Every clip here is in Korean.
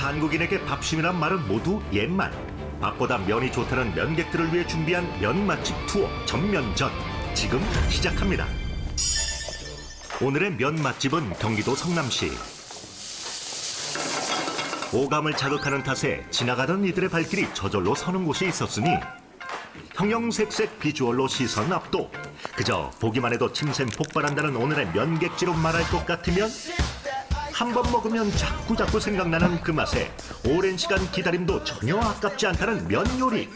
한국인에게 밥심이란 말은 모두 옛말. 밥보다 면이 좋다는 면객들을 위해 준비한 면 맛집 투어 전면전 지금 시작합니다. 오늘의 면 맛집은 경기도 성남시. 오감을 자극하는 탓에 지나가던 이들의 발길이 저절로 서는 곳이 있었으니 형형색색 비주얼로 시선 압도. 그저 보기만 해도 침샘 폭발한다는 오늘의 면객지로 말할 것 같으면 한 번 먹으면 자꾸자꾸 생각나는 그 맛에 오랜 시간 기다림도 전혀 아깝지 않다는 면 요리.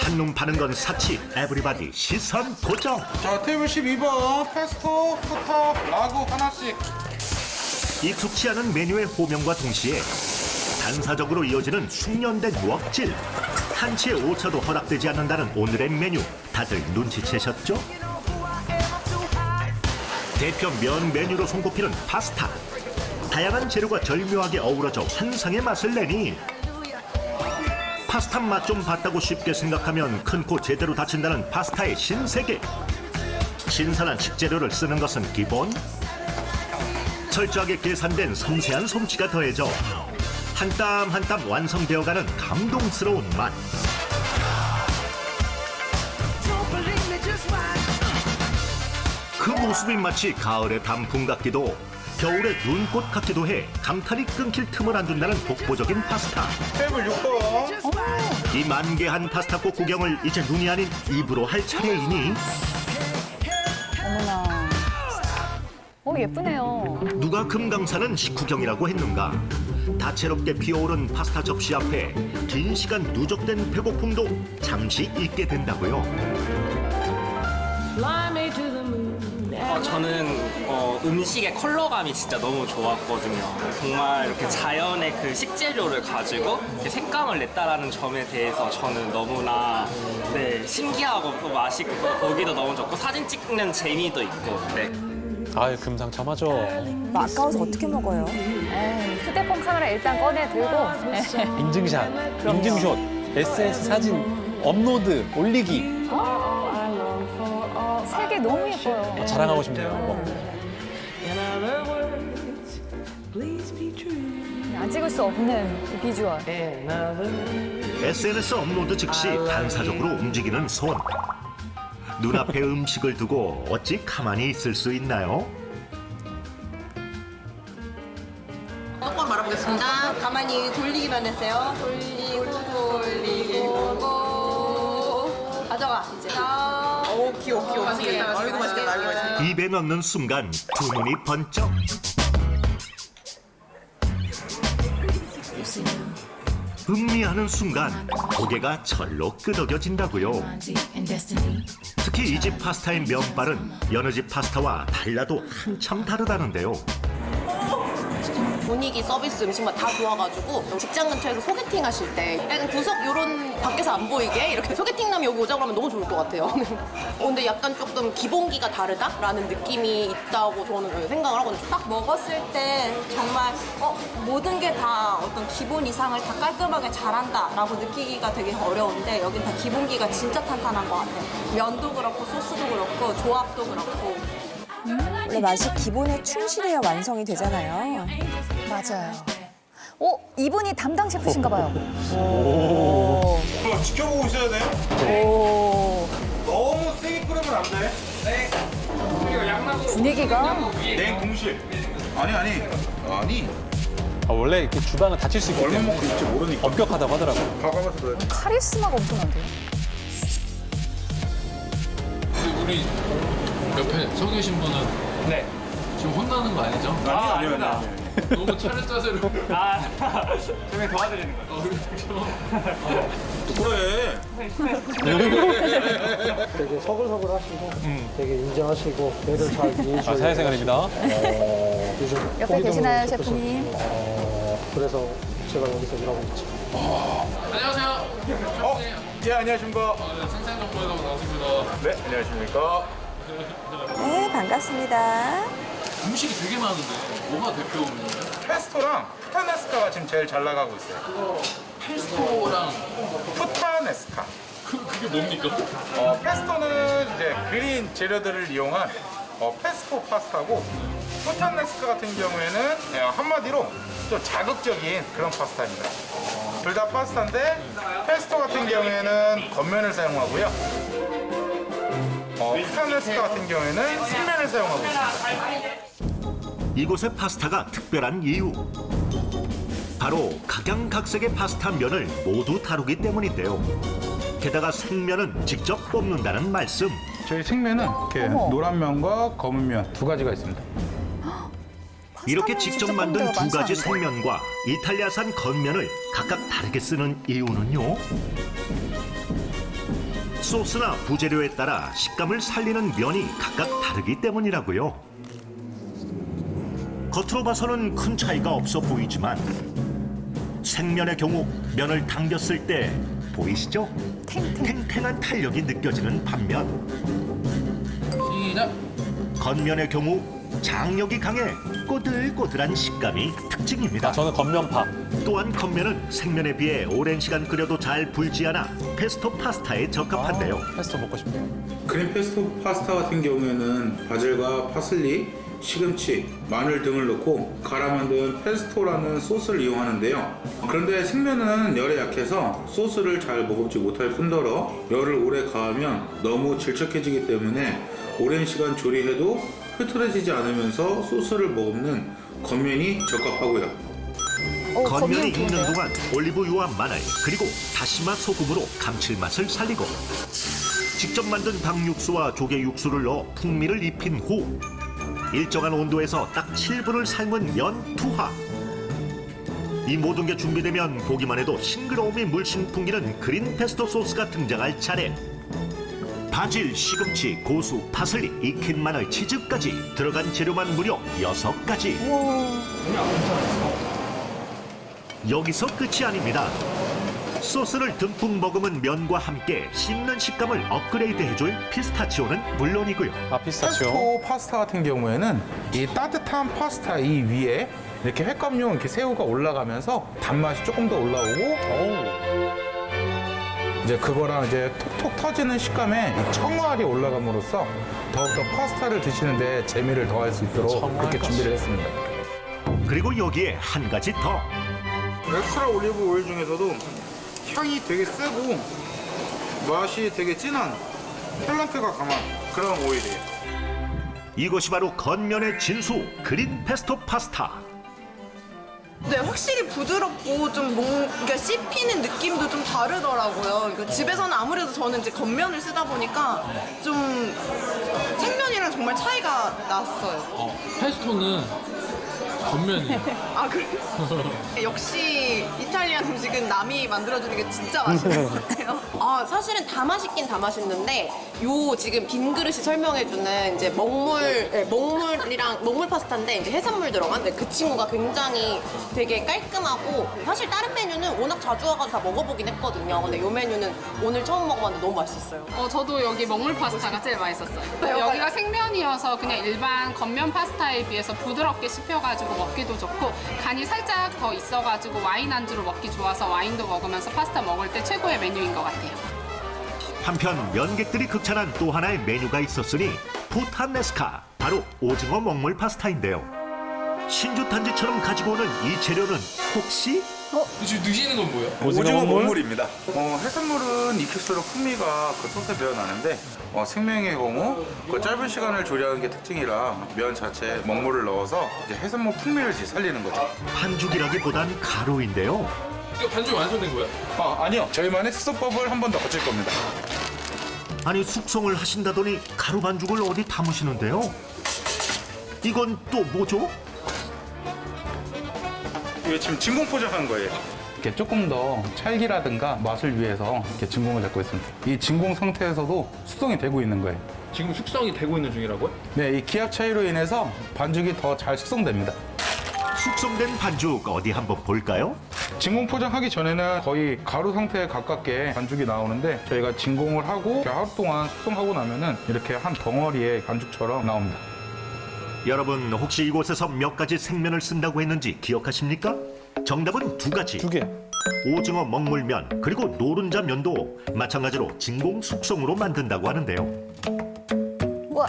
한눈 파는 건 사치. 에브리바디 시선 고정. 자, 테이블 12번 페스토, 푸타, 라구 하나씩. 익숙치 않은 메뉴의 호명과 동시에 단사적으로 이어지는 숙련된 누억질. 한치의 오차도 허락되지 않는다는 오늘의 메뉴. 다들 눈치채셨죠? 대표 면 메뉴로 손꼽히는 파스타. 다양한 재료가 절묘하게 어우러져 환상의 맛을 내니 파스타 맛 좀 봤다고 쉽게 생각하면 큰 코 제대로 다친다는 파스타의 신세계. 신선한 식재료를 쓰는 것은 기본. 철저하게 계산된 섬세한 솜씨가 더해져 한 땀 한 땀 완성되어가는 감동스러운 맛. 그 모습이 마치 가을의 단풍 같기도 겨울의 눈꽃 같기도 해 감탄이 끊길 틈을 안 준다는 독보적인 파스타. 테이블 6번. 이 만개한 파스타꽃 구경을 이제 눈이 아닌 입으로 할 차례이니 어머나. 예쁘네요. 누가 금강산은 식후경이라고 했는가. 다채롭게 피어오른 파스타 접시 앞에 긴 시간 누적된 배고픔도 잠시 잊게 된다고요. 저는 음식의 컬러감이 진짜 너무 좋았거든요. 정말 이렇게 자연의 그 식재료를 가지고 이렇게 색감을 냈다라는 점에 대해서 저는 너무나 신기하고 또 맛있고 보기도 너무 좋고 사진 찍는 재미도 있고. 아유, 금상첨화죠. 아까워서 어떻게 먹어요? 휴대폰 카메라 일단 꺼내 들고. 인증샷, 인증샷, SNS 사진 업로드, 올리기. 색이 너무 예뻐요. 자랑하고 싶네요. 안 찍을 수 없는 이 비주얼. SNS 업로드 즉시 단사적으로 움직이는 손. 눈앞에 음식을 두고 어찌 가만히 있을 수 있나요? 똑바로 말아보겠습니다. 가만히 돌리기만 했어요. 돌리고 가져가 이제. 오 귀여워. 맛있겠다. 아이고 맛있겠다. 입에 넣는 순간 두 눈이 번쩍. 음미하는 순간 고개가 절로 끄덕여진다고요. 특히 이 집 파스타의 면발은 여느 집 파스타와 달라도 한참 다르다는데요. 분위기, 서비스, 음식만 다 좋아가지고 직장 근처에서 소개팅 하실 때 약간 구석 요런 밖에서 안 보이게 이렇게 소개팅남 여기 오자고 하면 너무 좋을 것 같아요. 근데 약간 조금 기본기가 다르다라는 느낌이 있다고 저는 생각을 하거든요. 딱 먹었을 때 정말 모든 게 다 어떤 기본 이상을 다 깔끔하게 잘한다라고 느끼기가 되게 어려운데 여긴 다 기본기가 진짜 탄탄한 것 같아요. 면도 그렇고 소스도 그렇고 조합도 그렇고. 원래 맛이 기본에 충실해야 완성이 되잖아요. 맞아요. 이분이 담당 셰프신가 봐요. 지켜보고 있어야 돼. 너무 세게 끓으면 안 돼. 분위기가. 냉동실. 아니. 원래 이렇게 주방은 다칠 수 있기 얼마 때문에 먹고 있지 모르니까. 엄격하다고 하더라고요. 가감해서 그래. 카리스마가 엄청난데요? 우리 옆에 서 계신 분은 지금 혼나는 거 아니죠? 아니요. 너무 차렷 자세로. 저희 도와드리는 거예요. 그래. 되게 서글서글 하시고 되게 인정하시고 애들 잘 이해해주고 사회생활입니다. 요즘 옆에 포기도 계시나요, 못 싶어서, 셰프님? 그래서 제가 여기서 일하고 있죠. 안녕하세요. 예, 안녕하십니까. 생생정보에서 나왔습니다. 네, 안녕하십니까. 네, 반갑습니다. 음식이 되게 많은데 뭐가 대표 메뉴예요? 페스토랑 푸타네스카가 지금 제일 잘 나가고 있어요. 페스토랑 푸타네스카. 그게 뭡니까? 페스토는 이제 그린 재료들을 이용한 페스토 파스타고 포탄네스카 같은 경우에는 한마디로 좀 자극적인 그런 파스타입니다. 둘 다 파스타인데 페스토 같은 경우에는 겉면을 사용하고요. 포탄네스카 같은 경우에는 생면을 사용하고 있습니다. 이곳의 파스타가 특별한 이유. 바로 각양각색의 파스타 면을 모두 다루기 때문인데요. 게다가 생면은 직접 뽑는다는 말씀. 저희 생면은 이렇게 노란 면과 검은 면 두 가지가 있습니다. 이렇게 파스타는 직접 직접 만든 뽑는 두 데가 가지 많지 생면과 이탈리아산 겉면을 각각 다르게 쓰는 이유는요. 소스나 부재료에 따라 식감을 살리는 면이 각각 다르기 때문이라고요. 겉으로 봐서는 큰 차이가 없어 보이지만 생면의 경우 면을 당겼을 때 보이시죠? 탱탱한 탄력이 느껴지는 반면 시작. 겉면의 경우 장력이 강해 꼬들꼬들한 식감이 특징입니다. 저는 겉면파. 또한 겉면은 생면에 비해 오랜 시간 끓여도 잘 불지 않아 페스토 파스타에 적합한데요. 페스토 먹고 싶네요. 그린 페스토 파스타 같은 경우에는 바질과 파슬리, 시금치, 마늘 등을 넣고 갈아 만든 페스토라는 소스를 이용하는데요. 그런데 생면은 열에 약해서 소스를 잘 머금지 못할 뿐더러 열을 오래 가하면 너무 질척해지기 때문에 오랜 시간 조리해도 흐트러지지 않으면서 소스를 머금는 겉면이 적합하고요. 겉면이 익는 동안 올리브유와 마늘 그리고 다시마 소금으로 감칠맛을 살리고 직접 만든 닭육수와 조개 육수를 넣어 풍미를 입힌 후 일정한 온도에서 딱 7분을 삶은 면 투하. 이 모든 게 준비되면 보기만 해도 싱그러움이 물씬 풍기는 그린 페스토 소스가 등장할 차례. 바질, 시금치, 고수, 파슬리, 익힌 마늘, 치즈까지 들어간 재료만 무려 6가지. 여기서 끝이 아닙니다. 소스를 듬뿍 머금은 면과 함께 씹는 식감을 업그레이드 해줄 피스타치오는 물론이고요. 피스타치오. 페스토 파스타 같은 경우에는 이 따뜻한 파스타 이 위에 이렇게 횟감용 이렇게 새우가 올라가면서 단맛이 조금 더 올라오고 이제 그거랑 이제 톡톡 터지는 식감에 이 청알이 올라감으로써 더욱더 파스타를 드시는데 재미를 더할 수 있도록 그렇게 준비를 했습니다. 그리고 여기에 한 가지 더. 엑스트라 올리브 오일 중에서도 향이 되게 세고 맛이 되게 진한 탤런트가 강한 그런 오일이에요. 이것이 바로 겉면의 진수 그린 페스토 파스타. 네, 확실히 부드럽고 좀 뭔가 씹히는 느낌도 좀 다르더라고요. 그러니까 집에서는 아무래도 저는 이제 겉면을 쓰다 보니까 좀 생면이랑 정말 차이가 났어요. 페스토는 겉면이에요. 아, 그래? 역시 이탈리안 음식은 남이 만들어주는 게 진짜 맛있는 것 같아요. 아, 사실은 다 맛있긴 다 맛있는데 요 지금 빈 그릇이 설명해주는 이제 먹물 파스타인데 이제 해산물 들어간 근데 그 친구가 굉장히 되게 깔끔하고 사실 다른 메뉴는 워낙 자주 와가지고 다 먹어보긴 했거든요. 근데 요 메뉴는 오늘 처음 먹어봤는데 너무 맛있었어요. 저도 여기 먹물 파스타가 제일 맛있었어요. 여기가 생면이어서 그냥 일반 겉면 파스타에 비해서 부드럽게 씹혀가지고 먹기도 좋고 간이 살짝 더 있어가지고 와인 안주로 먹기 좋아서 와인도 먹으면서 파스타 먹을 때 최고의 메뉴인 것 같아요. 한편 면객들이 극찬한 또 하나의 메뉴가 있었으니 푸타네스카, 바로 오징어 먹물 파스타인데요. 신주탄지처럼 가지고 오는 이 재료는 혹시? 지금 드시는 건 뭐예요? 오징어 먹물입니다. 해산물은 익힐수록 풍미가 그 소스에 배어나는데 생명의 경우 그 짧은 시간을 조리하는 게 특징이라 면 자체에 먹물을 넣어서 이제 해산물 풍미를 살리는 거죠. 반죽이라기보단 가루인데요. 이거 반죽 완성된 거예요? 아니요. 저희만의 숙성법을 한 번 더 거칠 겁니다. 아니 숙성을 하신다더니 가루 반죽을 어디 담으시는데요? 이건 또 뭐죠? 이게 지금 진공 포장한 거예요. 이렇게 조금 더 찰기라든가 맛을 위해서 이렇게 진공을 잡고 있습니다. 이 진공 상태에서도 숙성이 되고 있는 거예요. 지금 숙성이 되고 있는 중이라고요? 네, 이 기압 차이로 인해서 반죽이 더 잘 숙성됩니다. 숙성된 반죽 어디 한번 볼까요? 진공 포장하기 전에는 거의 가루 상태에 가깝게 반죽이 나오는데 저희가 진공을 하고 이렇게 하루 동안 숙성하고 나면은 이렇게 한 덩어리의 반죽처럼 나옵니다. 여러분 혹시 이곳에서 몇 가지 생면을 쓴다고 했는지 기억하십니까? 정답은 2가지. 2개. 오징어 먹물면 그리고 노른자 면도 마찬가지로 진공 숙성으로 만든다고 하는데요. 우와.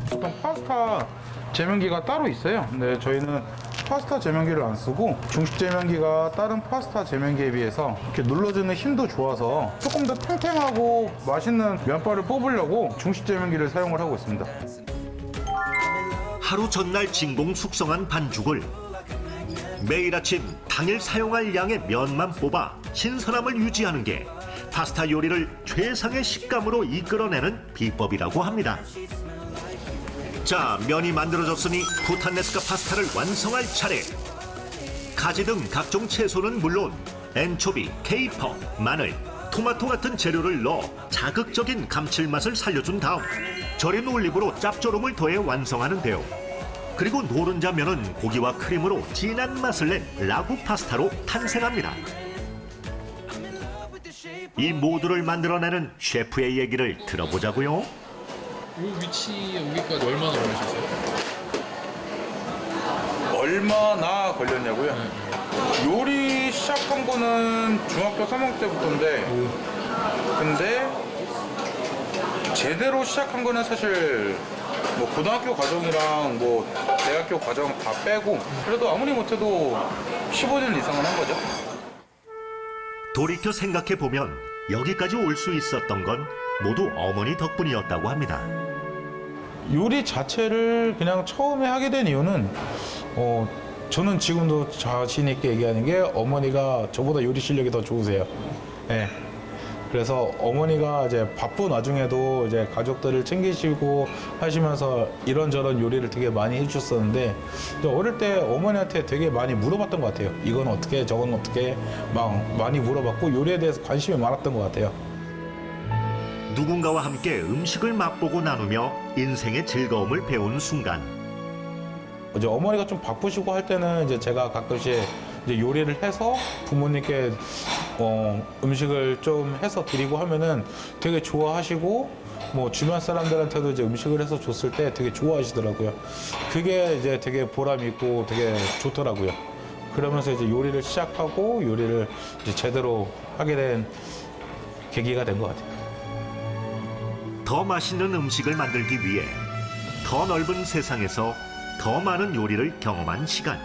보통 파스타 제면기가 따로 있어요. 근데 저희는 파스타 제면기를 안 쓰고 중식 제면기가 다른 파스타 제면기에 비해서 이렇게 눌러주는 힘도 좋아서 조금 더 탱탱하고 맛있는 면발을 뽑으려고 중식 제면기를 사용을 하고 있습니다. 하루 전날 진공 숙성한 반죽을 매일 아침 당일 사용할 양의 면만 뽑아 신선함을 유지하는 게 파스타 요리를 최상의 식감으로 이끌어내는 비법이라고 합니다. 자, 면이 만들어졌으니 푸타네스카 파스타를 완성할 차례. 가지 등 각종 채소는 물론 엔초비, 케이퍼, 마늘, 토마토 같은 재료를 넣어 자극적인 감칠맛을 살려준 다음 절인 올리브로 짭조름을 더해 완성하는데요. 그리고 노른자 면은 고기와 크림으로 진한 맛을 낸 라구 파스타로 탄생합니다. 이 모두를 만들어내는 셰프의 얘기를 들어보자고요. 이 위치에 오기까지 얼마나 걸리셨어요? 얼마나 걸렸냐고요? 요리 시작한 거는 중학교 3학년 때부터인데 근데 제대로 시작한 거는 사실 뭐 고등학교 과정이랑 뭐 대학교 과정 다 빼고 그래도 아무리 못해도 15년 이상은 한 거죠. 돌이켜 생각해보면 여기까지 올 수 있었던 건 모두 어머니 덕분이었다고 합니다. 요리 자체를 그냥 처음에 하게 된 이유는 저는 지금도 자신 있게 얘기하는 게 어머니가 저보다 요리 실력이 더 좋으세요. 네. 그래서 어머니가 이제 바쁜 와중에도 이제 가족들을 챙기시고 하시면서 이런저런 요리를 되게 많이 해주셨었는데 어릴 때 어머니한테 되게 많이 물어봤던 것 같아요. 이건 어떻게 저건 어떻게 막 많이 물어봤고 요리에 대해서 관심이 많았던 것 같아요. 누군가와 함께 음식을 맛보고 나누며 인생의 즐거움을 배우는 순간. 이제 어머니가 좀 바쁘시고 할 때는 이제 제가 가끔씩 이제 요리를 해서 부모님께 음식을 좀 해서 드리고 하면은 되게 좋아하시고 뭐 주변 사람들한테도 이제 음식을 해서 줬을 때 되게 좋아하시더라고요. 그게 이제 되게 보람 있고 되게 좋더라고요. 그러면서 이제 요리를 시작하고 요리를 이제 제대로 하게 된 계기가 된 것 같아요. 더 맛있는 음식을 만들기 위해 더 넓은 세상에서 더 많은 요리를 경험한 시간.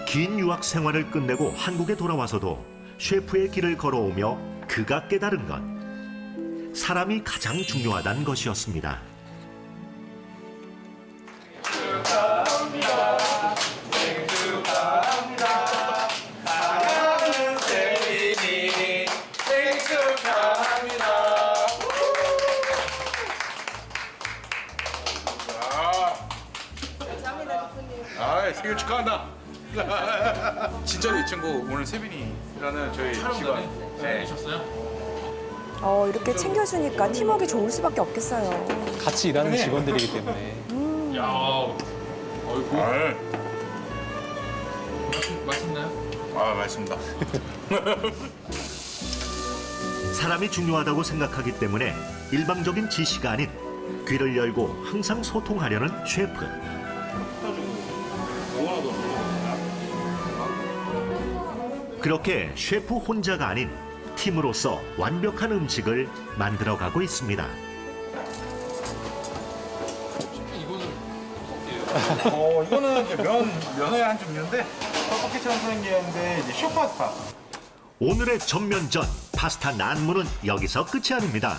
긴 유학 생활을 끝내고 한국에 돌아와서도 셰프의 길을 걸어오며 그가 깨달은 건 사람이 가장 중요하다는 것이었습니다. 생일 축하한다. 진짜로 이 친구 오늘 세빈이라는 저희 직원. 네. 이렇게 챙겨주니까 팀워크가 좋을 수밖에 없겠어요. 같이 일하는 직원들이기 때문에. 야, 어이구. 맛있나요? 아, 맛있습니다. 사람이 중요하다고 생각하기 때문에 일방적인 지시가 아닌 귀를 열고 항상 소통하려는 셰프. 그렇게 셰프 혼자가 아닌 팀으로서 완벽한 음식을 만들어가고 있습니다. 이거는 이제 면의 한 종류인데 떡볶이처럼 생겼는데 이제 쇼파스타. 오늘의 전면전 파스타 난무는 여기서 끝이 아닙니다.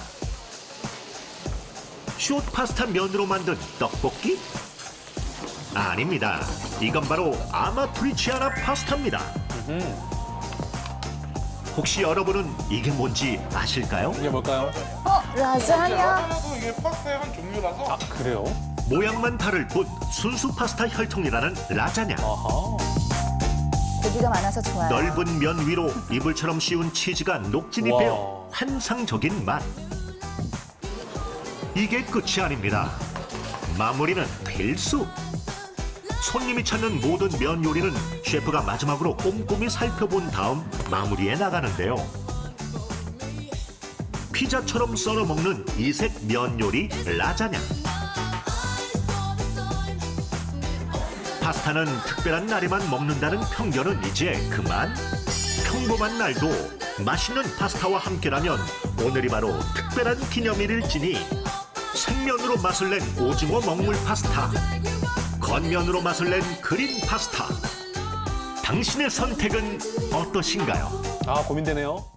숏 파스타 면으로 만든 떡볶이? 아닙니다. 이건 바로 아마트리치아나 파스타입니다. 혹시 여러분은 이게 뭔지 아실까요? 이게 뭘까요? 라자냐? 이게 파스타의 한 종류라서. 아, 그래요? 모양만 다를 뿐 순수 파스타 혈통이라는 라자냐. 아하. 고기가 많아서 좋아요. 넓은 면 위로 이불처럼 씌운 치즈가 녹진입되어 와. 환상적인 맛. 이게 끝이 아닙니다. 마무리는 필수. 손님이 찾는 모든 면 요리는 셰프가 마지막으로 꼼꼼히 살펴본 다음 마무리해 나가는데요. 피자처럼 썰어 먹는 이색 면 요리 라자냐. 파스타는 특별한 날에만 먹는다는 편견은 이제 그만. 평범한 날도 맛있는 파스타와 함께라면 오늘이 바로 특별한 기념일일지니 생면으로 맛을 낸 오징어 먹물 파스타, 건면으로 맛을 낸 그린 파스타. 당신의 선택은 어떠신가요? 아, 고민되네요.